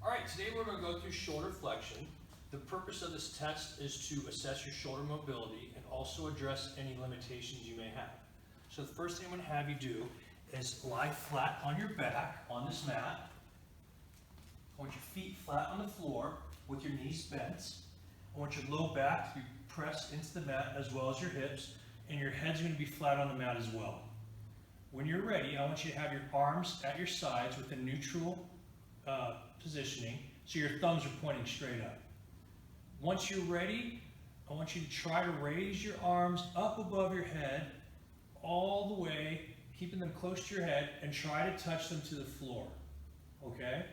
All right, today we're going to go through shoulder flexion. The purpose of this test is to assess your shoulder mobility and also address any limitations you may have. So the first thing I'm going to have you do is lie flat on your back on this mat. I want your feet flat on the floor with your knees bent. I want your low back to be pressed into the mat as well as your hips, and your head's going to be flat on the mat as well. When you're ready, I want you to have your arms at your sides with a neutral positioning, so your thumbs are pointing straight up. Once you're ready, I want you to try to raise your arms up above your head all the way, keeping them close to your head, and try to touch them to the floor. Okay?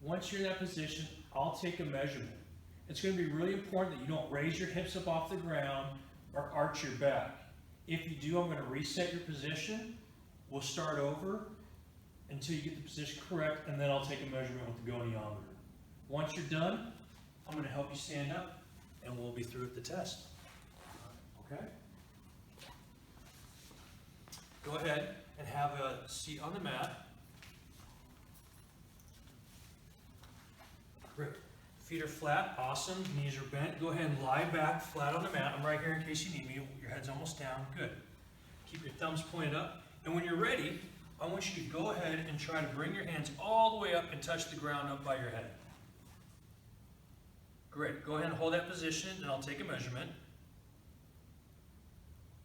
Once you're in that position, I'll take a measurement. It's going to be really important that you don't raise your hips up off the ground or arch your back. If you do, I'm going to reset your position. We'll start over until you get the position correct, and then I'll take a measurement with the goniometer. Once you're done, I'm going to help you stand up, and we'll be through with the test. Okay? Go ahead and have a seat on the mat. Great. Feet are flat. Awesome. Knees are bent. Go ahead and lie back flat on the mat. I'm right here in case you need me. Your head's almost down. Good. Keep your thumbs pointed up. And when you're ready, I want you to go ahead and try to bring your hands all the way up and touch the ground up by your head. Great. Go ahead and hold that position, and I'll take a measurement.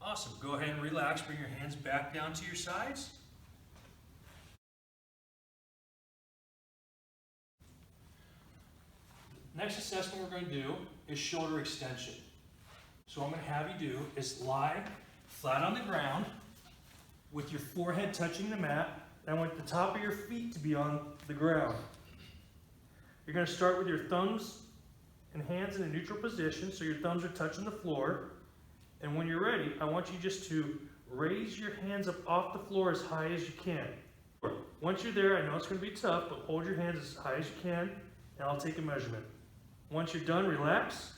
Awesome. Go ahead and relax. Bring your hands back down to your sides. Next assessment we're going to do is shoulder extension. So what I'm going to have you do is lie flat on the ground with your forehead touching the mat, and I want the top of your feet to be on the ground. You're going to start with your thumbs and hands in a neutral position, so your thumbs are touching the floor. And when you're ready, I want you just to raise your hands up off the floor as high as you can. Once you're there, I know it's going to be tough, but hold your hands as high as you can, and I'll take a measurement. Once you're done, relax.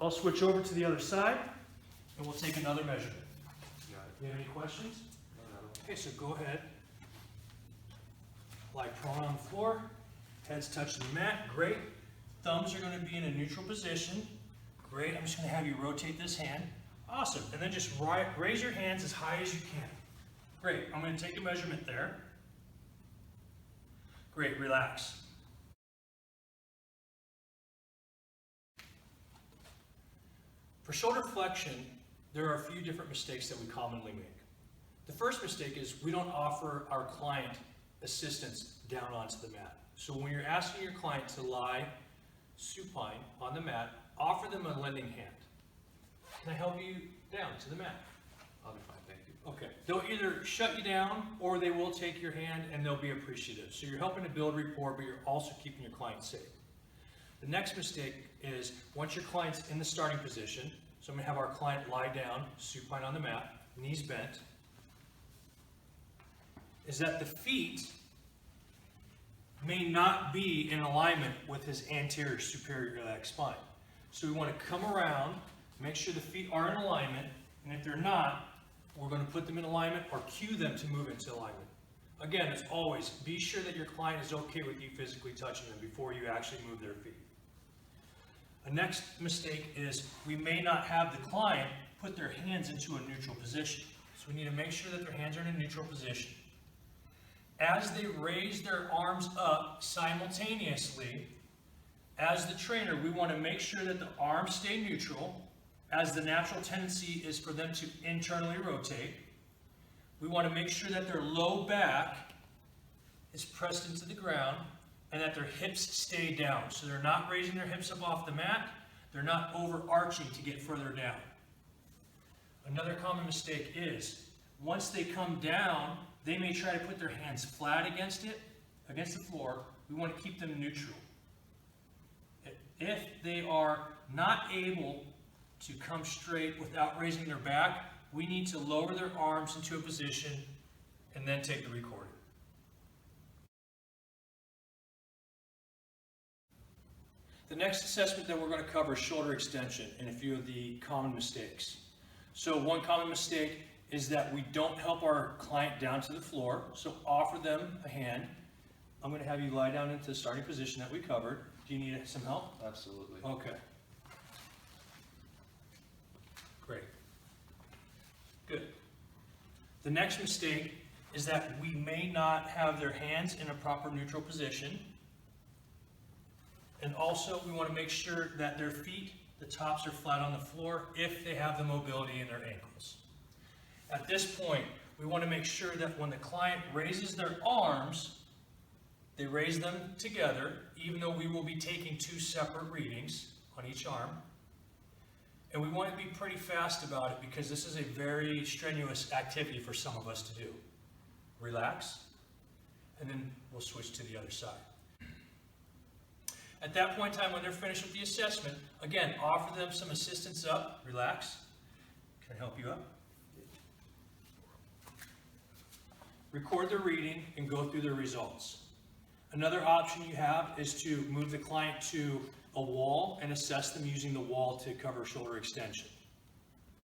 I'll switch over to the other side, and we'll take another measurement. Do you have any questions? Okay, so go ahead. Lie prone on the floor. Head's touching the mat. Great. Thumbs are going to be in a neutral position. Great. I'm just going to have you rotate this hand. Awesome. And then just raise your hands as high as you can. Great. I'm going to take a measurement there. Great. Relax. For shoulder flexion, there are a few different mistakes that we commonly make. The first mistake is we don't offer our client assistance down onto the mat. So when you're asking your client to lie supine on the mat, offer them a lending hand. Can I help you down to the mat? I'll be fine, thank you. Okay. They'll either shut you down or they will take your hand and they'll be appreciative. So you're helping to build rapport, but you're also keeping your client safe. The next mistake is once your client's in the starting position, so I'm going to have our client lie down, supine on the mat, knees bent, is that the feet may not be in alignment with his anterior superior iliac spine. So we want to come around, make sure the feet are in alignment, and if they're not, we're going to put them in alignment or cue them to move into alignment. Again, it's always be sure that your client is okay with you physically touching them before you actually move their feet. A next mistake is we may not have the client put their hands into a neutral position. So we need to make sure that their hands are in a neutral position. As they raise their arms up simultaneously, as the trainer, we want to make sure that the arms stay neutral, as the natural tendency is for them to internally rotate. We want to make sure that their low back is pressed into the ground and that their hips stay down. So they're not raising their hips up off the mat, they're not overarching to get further down. Another common mistake is once they come down, they may try to put their hands flat against the floor. We want to keep them neutral. If they are not able to come straight without raising their back, we need to lower their arms into a position and then take the recording. The next assessment that we're going to cover is shoulder extension and a few of the common mistakes. So one common mistake is that we don't help our client down to the floor, so offer them a hand. I'm going to have you lie down into the starting position that we covered. Do you need some help? Absolutely. Okay. Great. Good. The next mistake is that we may not have their hands in a proper neutral position. And also, we want to make sure that their feet, the tops are flat on the floor if they have the mobility in their ankles. At this point, we want to make sure that when the client raises their arms, they raise them together, even though we will be taking 2 separate readings on each arm. And we want to be pretty fast about it because this is a very strenuous activity for some of us to do. Relax, and then we'll switch to the other side. At that point in time, when they're finished with the assessment, again, offer them some assistance up. Relax. Can I help you up? Record their reading and go through their results. Another option you have is to move the client to a wall and assess them using the wall to cover shoulder extension.